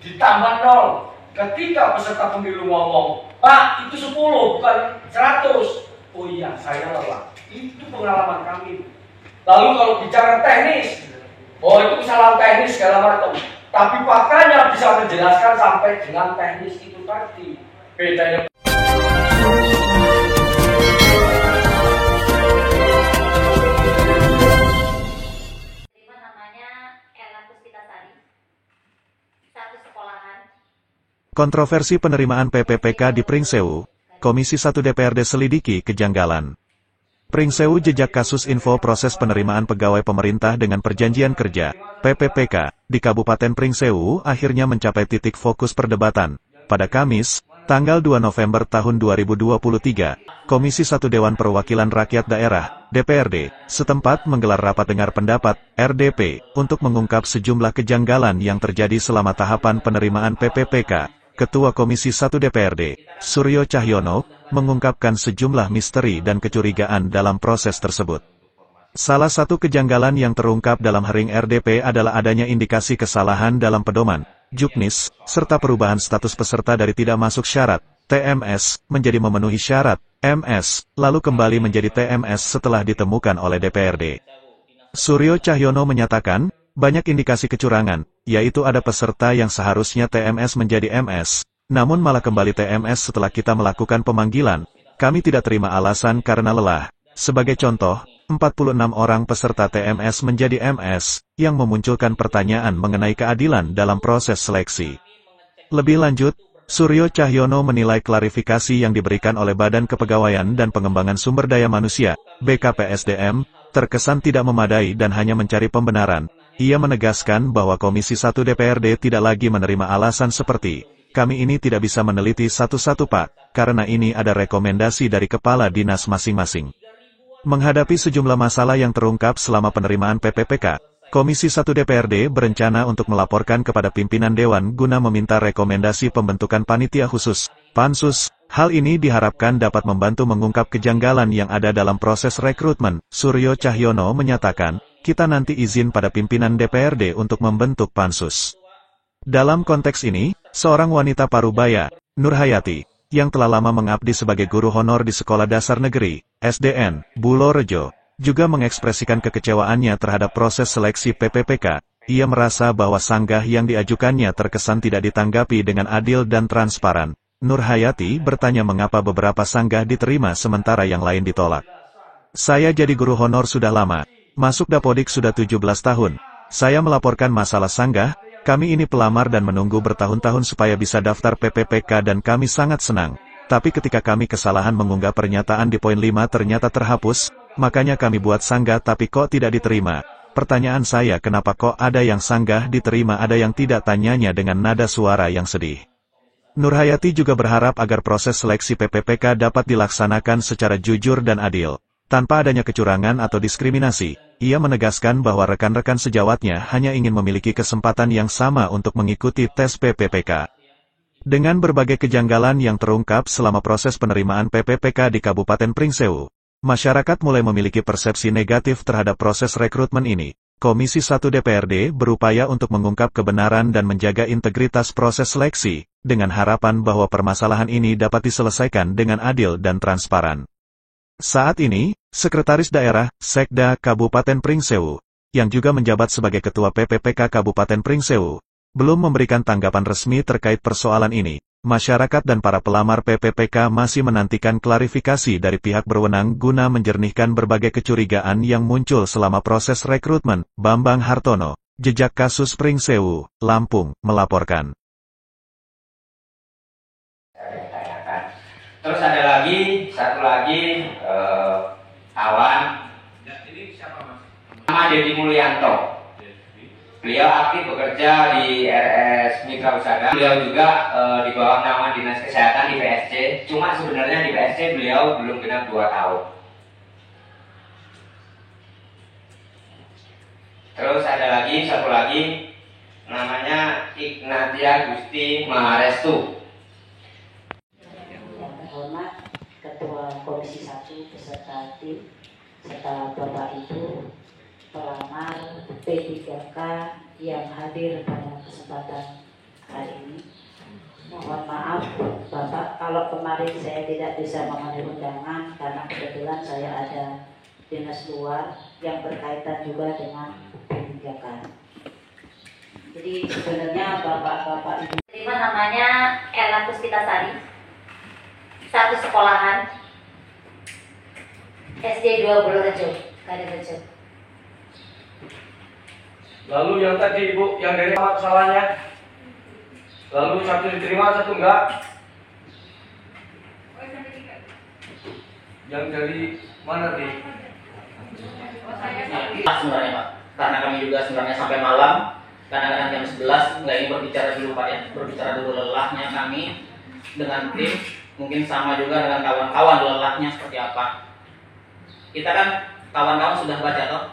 ditambah 0. Ketika peserta pemilu ngomong, Pak itu 10 bukan 100. Oh iya, saya lelah. Itu pengalaman kami. Lalu kalau bicara teknis, oh itu kesalahan teknis segala macam. Tapi pakainya bisa menjelaskan sampai dengan teknis itu tadi. Bedanya. Kontroversi penerimaan PPPK di Pringsewu, Komisi 1 DPRD selidiki kejanggalan. Pringsewu jejak kasus info proses penerimaan pegawai pemerintah dengan perjanjian kerja, PPPK, di Kabupaten Pringsewu akhirnya mencapai titik fokus perdebatan. Pada Kamis, tanggal 2 November tahun 2023, Komisi 1 Dewan Perwakilan Rakyat Daerah, DPRD, setempat menggelar rapat dengar pendapat, RDP, untuk mengungkap sejumlah kejanggalan yang terjadi selama tahapan penerimaan PPPK. Ketua Komisi 1 DPRD, Suryo Cahyono, mengungkapkan sejumlah misteri dan kecurigaan dalam proses tersebut. Salah satu kejanggalan yang terungkap dalam hearing RDP adalah adanya indikasi kesalahan dalam pedoman, juknis, serta perubahan status peserta dari tidak masuk syarat, TMS, menjadi memenuhi syarat, MS, lalu kembali menjadi TMS setelah ditemukan oleh DPRD. Suryo Cahyono menyatakan, banyak indikasi kecurangan, yaitu ada peserta yang seharusnya TMS menjadi MS, namun malah kembali TMS setelah kita melakukan pemanggilan. Kami tidak terima alasan karena lelah. Sebagai contoh, 46 orang peserta TMS menjadi MS, yang memunculkan pertanyaan mengenai keadilan dalam proses seleksi. Lebih lanjut, Suryo Cahyono menilai klarifikasi yang diberikan oleh Badan Kepegawaian dan Pengembangan Sumber Daya Manusia, BKPSDM, terkesan tidak memadai dan hanya mencari pembenaran. Ia menegaskan bahwa Komisi 1 DPRD tidak lagi menerima alasan seperti, kami ini tidak bisa meneliti satu-satu Pak, karena ini ada rekomendasi dari kepala dinas masing-masing. Menghadapi sejumlah masalah yang terungkap selama penerimaan PPPK, Komisi 1 DPRD berencana untuk melaporkan kepada pimpinan Dewan guna meminta rekomendasi pembentukan panitia khusus, Pansus. Hal ini diharapkan dapat membantu mengungkap kejanggalan yang ada dalam proses rekrutmen. Suryo Cahyono menyatakan, kita nanti izin pada pimpinan DPRD untuk membentuk Pansus. Dalam konteks ini, seorang wanita Parubaya, Nurhayati, yang telah lama mengabdi sebagai guru honor di Sekolah Dasar Negeri, SDN, Bulorejo, juga mengekspresikan kekecewaannya terhadap proses seleksi PPPK. Ia merasa bahwa sanggah yang diajukannya terkesan tidak ditanggapi dengan adil dan transparan. Nurhayati bertanya mengapa beberapa sanggah diterima sementara yang lain ditolak. Saya jadi guru honor sudah lama, masuk Dapodik sudah 17 tahun. Saya melaporkan masalah sanggah, kami ini pelamar dan menunggu bertahun-tahun supaya bisa daftar PPPK dan kami sangat senang. Tapi ketika kami kesalahan mengunggah pernyataan di poin 5 ternyata terhapus, makanya kami buat sanggah tapi kok tidak diterima. Pertanyaan saya kenapa kok ada yang sanggah diterima ada yang tidak, tanyanya dengan nada suara yang sedih. Nurhayati juga berharap agar proses seleksi PPPK dapat dilaksanakan secara jujur dan adil, tanpa adanya kecurangan atau diskriminasi. Ia menegaskan bahwa rekan-rekan sejawatnya hanya ingin memiliki kesempatan yang sama untuk mengikuti tes PPPK. Dengan berbagai kejanggalan yang terungkap selama proses penerimaan PPPK di Kabupaten Pringsewu, masyarakat mulai memiliki persepsi negatif terhadap proses rekrutmen ini. Komisi 1 DPRD berupaya untuk mengungkap kebenaran dan menjaga integritas proses seleksi, dengan harapan bahwa permasalahan ini dapat diselesaikan dengan adil dan transparan. Saat ini, Sekretaris Daerah, Sekda Kabupaten Pringsewu, yang juga menjabat sebagai Ketua PPPK Kabupaten Pringsewu, belum memberikan tanggapan resmi terkait persoalan ini. Masyarakat dan para pelamar PPPK masih menantikan klarifikasi dari pihak berwenang guna menjernihkan berbagai kecurigaan yang muncul selama proses rekrutmen. Bambang Hartono, Jejak Kasus Pringsewu, Lampung, melaporkan. Terus ada lagi, satu lagi, kawan, nama Deddy Mulyanto. Beliau aktif bekerja di RS Mitra Usaha. Beliau juga di bawah nama Dinas Kesehatan di PSC. Cuma sebenarnya di PSC beliau belum genap 2 tahun. Terus ada lagi, satu lagi, namanya Ignatia Gusti Maharestu. Yang terhormat Ketua Komisi 1 beserta tim, serta Bapak Ibu pelamar P3K yang hadir pada kesempatan hari ini. Bapak, kalau kemarin saya tidak bisa memenuhi undangan karena kebetulan saya ada dinas luar yang berkaitan juga dengan pendidikan. Jadi sebenarnya bapak-bapak ibu Terima, namanya Ella Puspitasari, satu sekolahan SD 2 Bulurejo, Kalirejo. Lalu yang tadi Ibu, yang dari apa kesalahannya? Lalu satu diterima, satu enggak? Yang dari mana nih? Sebenarnya Pak, karena kami juga sebenarnya sampai malam, kadang-kadang jam 11 nggak ingin berbicara dulu Pak ya, berbicara dulu lelahnya kami dengan tim, mungkin sama juga dengan kawan-kawan lelahnya seperti apa. Kita kan kawan-kawan sudah baca toh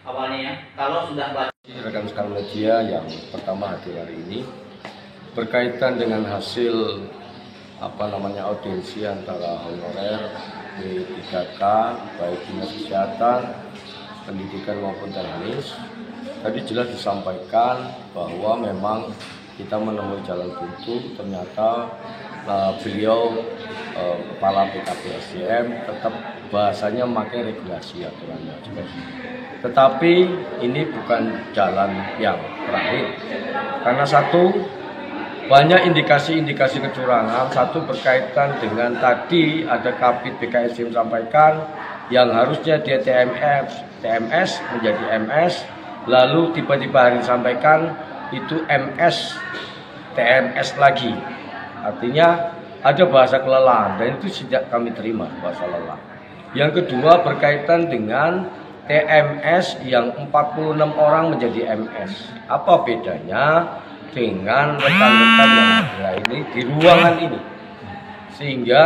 awalnya ya, kalau sudah baca. Rekan-rekan media yang pertama hadir hari ini berkaitan dengan hasil audiensi antara honorer D3K baik dinas kesehatan, pendidikan maupun teknis. Tadi jelas disampaikan bahwa memang kita menemui jalan buntu, ternyata beliau kepala BKPSDM tetap bahasanya memakai regulasi aturannya. Tetapi ini bukan jalan yang terakhir, karena satu, banyak indikasi-indikasi kecurangan. Satu berkaitan dengan tadi ada Kabid BKSDM sampaikan yang harusnya dia TMS menjadi MS, lalu tiba-tiba hari disampaikan itu MS TMS lagi. Artinya ada bahasa kelelahan dan itu tidak kami terima, bahasa lelah. Yang kedua berkaitan dengan TMS yang 46 orang menjadi MS. Apa bedanya dengan rekan-rekan yang ada ini di ruangan ini? Sehingga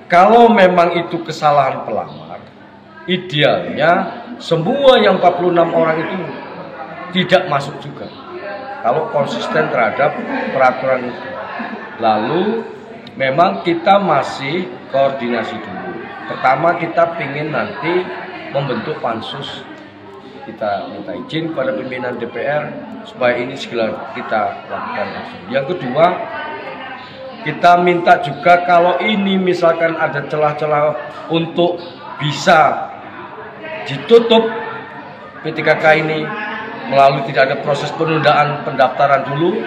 kalau memang itu kesalahan pelamar, idealnya semua yang 46 orang itu tidak masuk juga. Kalau konsisten terhadap peraturan itu. Lalu memang kita masih koordinasi dulu. Pertama kita ingin nanti membentuk pansus. Kita minta izin kepada pimpinan DPR supaya ini segera kita lakukan langsung. Yang kedua, kita minta juga kalau ini misalkan ada celah-celah untuk bisa ditutup P3K ini melalui tidak ada proses penundaan pendaftaran dulu,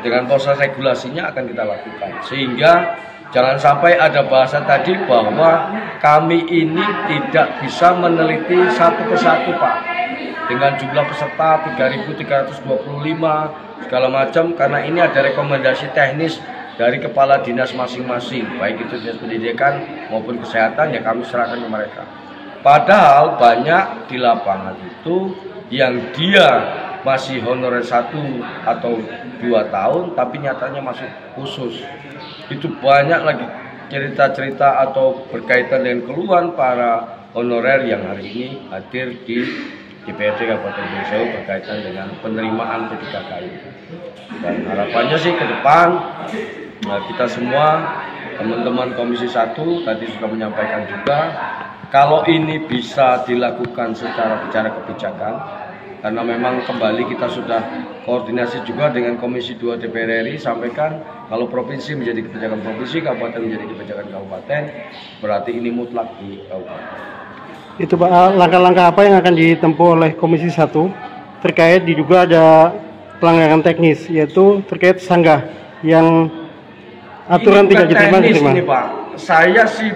dengan proses regulasinya akan kita lakukan. Sehingga jangan sampai ada bahasa tadi bahwa kami ini tidak bisa meneliti satu persatu Pak, dengan jumlah peserta 3.325 segala macam, karena ini ada rekomendasi teknis dari kepala dinas masing-masing, baik itu dinas pendidikan maupun kesehatan, ya kami serahkan ke mereka. Padahal banyak di lapangan itu yang dia masih honorer 1 atau 2 tahun tapi nyatanya masuk khusus. Itu banyak lagi cerita-cerita atau berkaitan dengan keluhan para honorer yang hari ini hadir di DPRD Kabupaten Pringsewu berkaitan dengan penerimaan P3K ini. Dan harapannya sih ke depan kita semua teman-teman Komisi 1 tadi sudah menyampaikan juga, kalau ini bisa dilakukan secara kebijakan, karena memang kembali kita sudah koordinasi juga dengan Komisi 2 DPR RI, sampaikan kalau provinsi menjadi kebijakan provinsi, kabupaten menjadi kebijakan kabupaten, berarti ini mutlak di kabupaten. Itu Pak, langkah-langkah apa yang akan ditempuh oleh Komisi 1 terkait diduga ada pelanggaran teknis, yaitu terkait sanggah yang aturan tidak diterima. Ini Pak, saya sih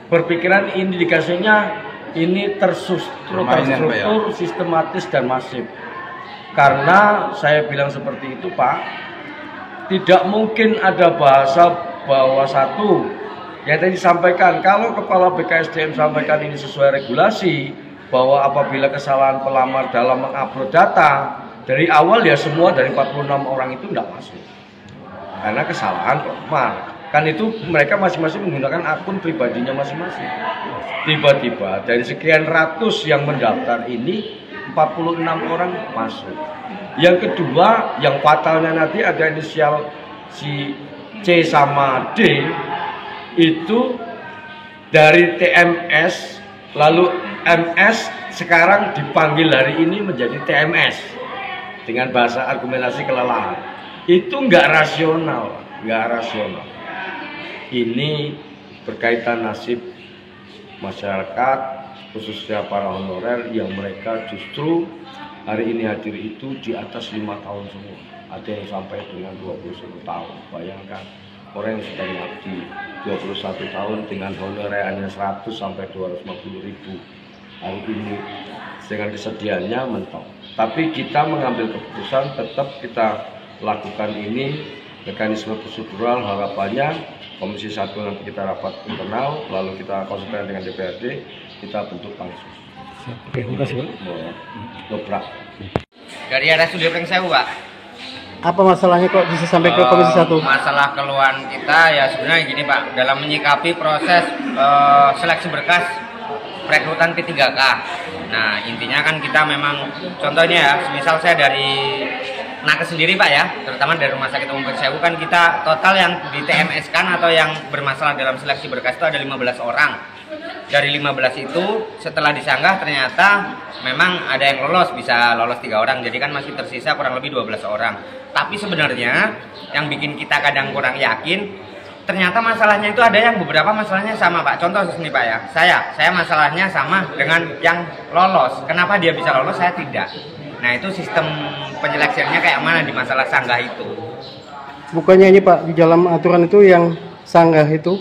berpikiran indikasinya ini terstruktur, sistematis dan masif. Karena saya bilang seperti itu Pak, tidak mungkin ada bahasa bahwa satu yang tadi disampaikan, kalau kepala BKSDM sampaikan ini sesuai regulasi, bahwa apabila kesalahan pelamar dalam mengupload data dari awal ya semua dari 46 orang itu tidak masuk karena kesalahan pelamar. Kan itu mereka masing-masing menggunakan akun pribadinya masing-masing. Tiba-tiba dari sekian ratus yang mendaftar ini 46 orang masuk. Yang kedua, yang fatalnya nanti ada inisial si C sama D, itu dari TMS lalu MS sekarang dipanggil hari ini menjadi TMS dengan bahasa argumentasi kelelahan. Itu enggak rasional. nggak rasional. Ini berkaitan nasib masyarakat, khususnya para honorer yang mereka justru hari ini hadir itu di atas 5 tahun semua. Ada yang sampai dengan 21 tahun. Bayangkan orang yang sudah mengabdi 21 tahun dengan honorer hanya 100 sampai 250 ribu. Hari ini dengan kesediaannya mentok. Tapi kita mengambil keputusan tetap kita lakukan ini mekanisme prosedural. Harapannya Komisi 1 nanti kita rapat internal, lalu kita konsultasi dengan DPRD, kita bentuk pansus. Oke, terima kasih Pak. Dobrak. Dari RSUD Pringsewu, Pak. Apa masalahnya kok bisa sampai ke Komisi 1? Masalah keluhan kita ya sebenarnya gini Pak, dalam menyikapi proses seleksi berkas perekrutan P3K. Nah intinya kan kita memang contohnya ya, misal saya dari nakes sendiri Pak ya, terutama dari Rumah Sakit Umum Pringsewu kan kita total yang di TMS kan atau yang bermasalah dalam seleksi berkas itu ada 15 orang. Dari 15 itu setelah disanggah ternyata memang ada yang lolos, bisa lolos 3 orang, jadi kan masih tersisa kurang lebih 12 orang. Tapi sebenarnya yang bikin kita kadang kurang yakin, ternyata masalahnya itu ada yang beberapa masalahnya sama Pak. Contoh sini Pak ya, saya masalahnya sama dengan yang lolos. Kenapa dia bisa lolos, saya tidak? Nah itu sistem penyeleksiannya kayak mana di masalah sanggah itu? Bukannya ini Pak, di dalam aturan itu yang sanggah itu,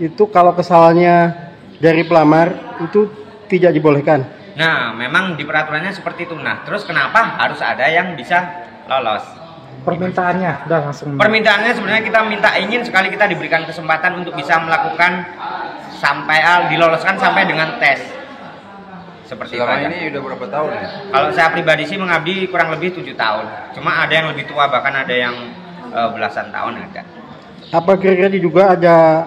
itu kalau kesalahannya dari pelamar itu tidak dibolehkan. Nah memang di peraturannya seperti itu. Nah terus kenapa harus ada yang bisa lolos? Permintaannya udah langsung. Permintaannya sebenarnya kita ingin sekali kita diberikan kesempatan untuk bisa melakukan sampai diloloskan sampai dengan tes. Seperti selama itu. Ini udah berapa tahun ya? Kalau saya pribadi sih mengabdi kurang lebih 7 tahun. Cuma ada yang lebih tua, bahkan ada yang belasan tahun ada. Apa kira-kira juga ada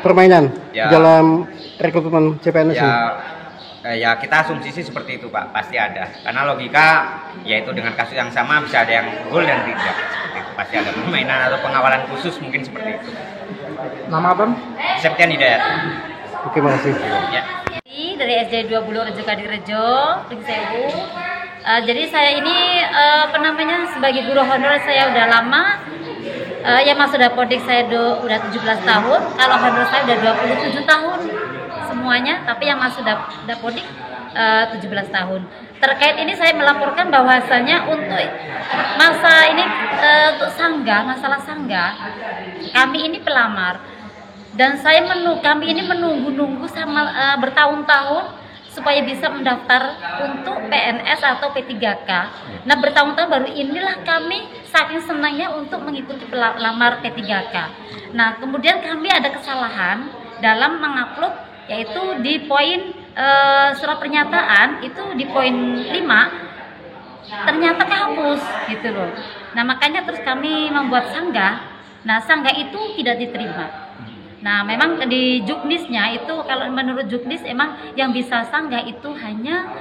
permainan Ya. dalam rekrutmen CPNS ini? Ya kita asumsi sih seperti itu Pak, pasti ada. Karena logika yaitu dengan kasus yang sama bisa ada yang gol dan tidak. Seperti itu. Pasti ada permainan atau pengawalan khusus mungkin seperti itu. Nama Abang? Septian Hidayat. Oke, makasih. Ya. Dari SD 20 Rejo Kadirejo, Pringsewu. Jadi saya ini sebagai guru honor saya udah lama. Ya Mas sudah podik saya udah 17 tahun. Kalau honor saya udah 27 tahun semuanya. Tapi yang Mas sudah podik 17 tahun. Terkait ini saya melaporkan bahwasanya untuk untuk masalah sanggah, kami ini pelamar. Dan kami ini menunggu sama bertahun-tahun supaya bisa mendaftar untuk PNS atau P3K. Nah bertahun-tahun baru inilah kami saking senangnya untuk mengikuti pelamar P3K. Nah kemudian kami ada kesalahan dalam mengupload, yaitu di poin surat pernyataan itu di poin 5 ternyata kehapus gitu loh. Nah makanya terus kami membuat sanggah. Nah sanggah itu tidak diterima. Nah memang di juknisnya itu, kalau menurut juknis emang yang bisa sanggah itu hanya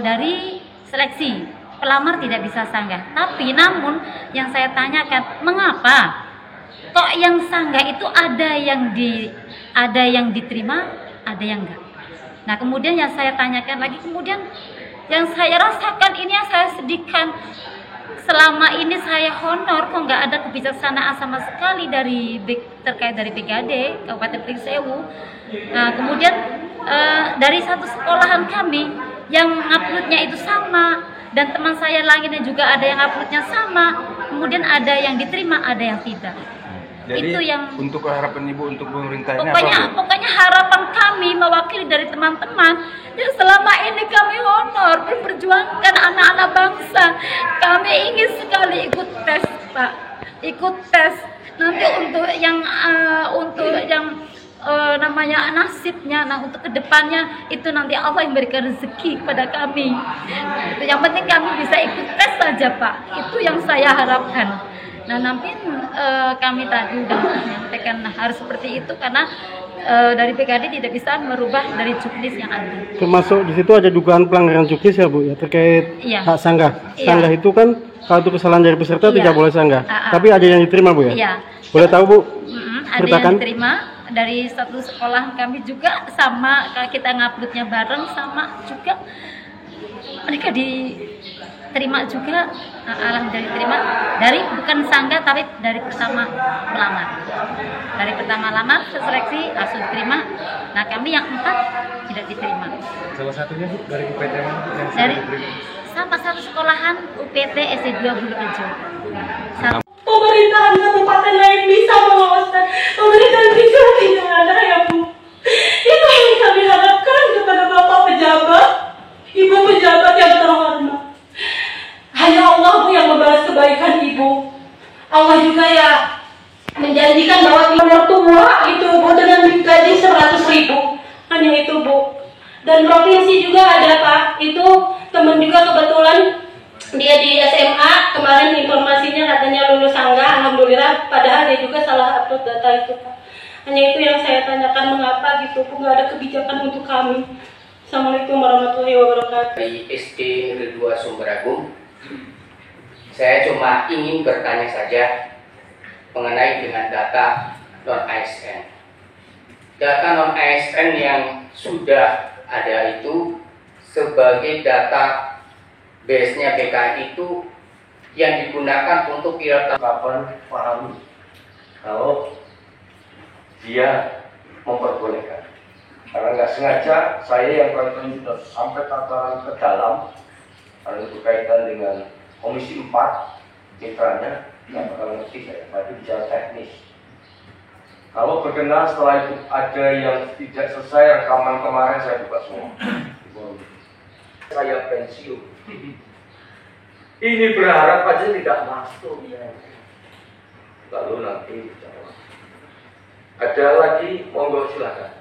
dari seleksi, pelamar tidak bisa sanggah. Tapi namun yang saya tanyakan, mengapa kok yang sanggah itu ada yang diterima, ada yang enggak. Nah kemudian yang saya tanyakan lagi, kemudian yang saya rasakan ini, yang saya sedihkan, selama ini saya honor kok nggak ada kebijaksanaan sama sekali terkait dari PKD Kabupaten Pringsewu. Nah kemudian dari satu sekolahan kami yang uploadnya itu sama, dan teman saya lainnya juga ada yang uploadnya sama, kemudian ada yang diterima, ada yang tidak. Jadi itu yang untuk harapan Ibu untuk pemerintah ini pokoknya harapan kami mewakili dari teman-teman yang selama ini kami honor memperjuangkan anak-anak bangsa. Kami ingin sekali ikut tes Pak, ikut tes nanti untuk yang namanya nasibnya. Nah untuk kedepannya itu nanti Allah yang berikan rezeki kepada kami. Itu yang penting kami bisa ikut tes saja Pak, itu yang saya harapkan. Nah nanti kami tadi sudah menyampaikan harus seperti itu, karena dari PKD tidak bisa merubah dari juknis yang ada. Termasuk di situ ada dugaan pelanggaran juknis ya Bu ya, terkait hak sanggah. Sanggah itu kan kalau itu kesalahan dari peserta tidak boleh sanggah. Tapi ada yang diterima Bu ya? Iya. Boleh tahu Bu? Ada yang diterima dari satu sekolah kami juga, sama kita nguploadnya bareng, sama juga mereka diterima juga. Alhamdulillah diterima. Dari bukan sanggah tapi dari pertama melamar. Dari pertama lamar seleksi langsung diterima. Nah kami yang 4 tidak diterima. Salah satunya Bu dari UPT mana Bu, yang Dari sudah diterima? sama satu sekolahan UPT SD 2 Bulurejo. Pemerintahan kabupaten lain bisa mengawaskan, pemerintahan kita tidak ada ya Bu. Itu yang kami harapkan kepada Bapak pejabat, Ibu pejabat yang terhormat. Hanya Allah Bu yang membalas kebaikan Ibu. Allah juga ya menjanjikan bahwa ibu tua itu Bu dengan gaji 100.000. Hanya itu Bu. Dan provinsi juga ada Pak. Itu teman juga kebetulan dia di SMA kemarin informasinya katanya lulus sanggah, alhamdulillah. Padahal dia juga salah upload data itu Pak. Hanya itu yang saya tanyakan mengapa gitu Bu nggak ada kebijakan untuk kami. Assalamualaikum warahmatullahi wabarakatuh. Dari SD Negeri 2 Sumberagung, saya cuma ingin bertanya saja mengenai dengan data non-ASN. Data non-ASN yang sudah ada itu sebagai data base-nya BKN itu yang digunakan untuk Kapan pahami kalau dia memperbolehkan. Karena nggak sengaja saya yang kaitan sudah sampai tataran ke dalam, karena itu berkaitan dengan Komisi 4 mitranya nggak bakal ngerti saya, tapi bicara teknis. Kalau berkenan setelah itu ada yang tidak selesai rekaman kemarin saya buka semua. Saya pensiun. Ini berharap aja tidak masuk ya. Lalu nanti jawab. Ada lagi, monggo silakan.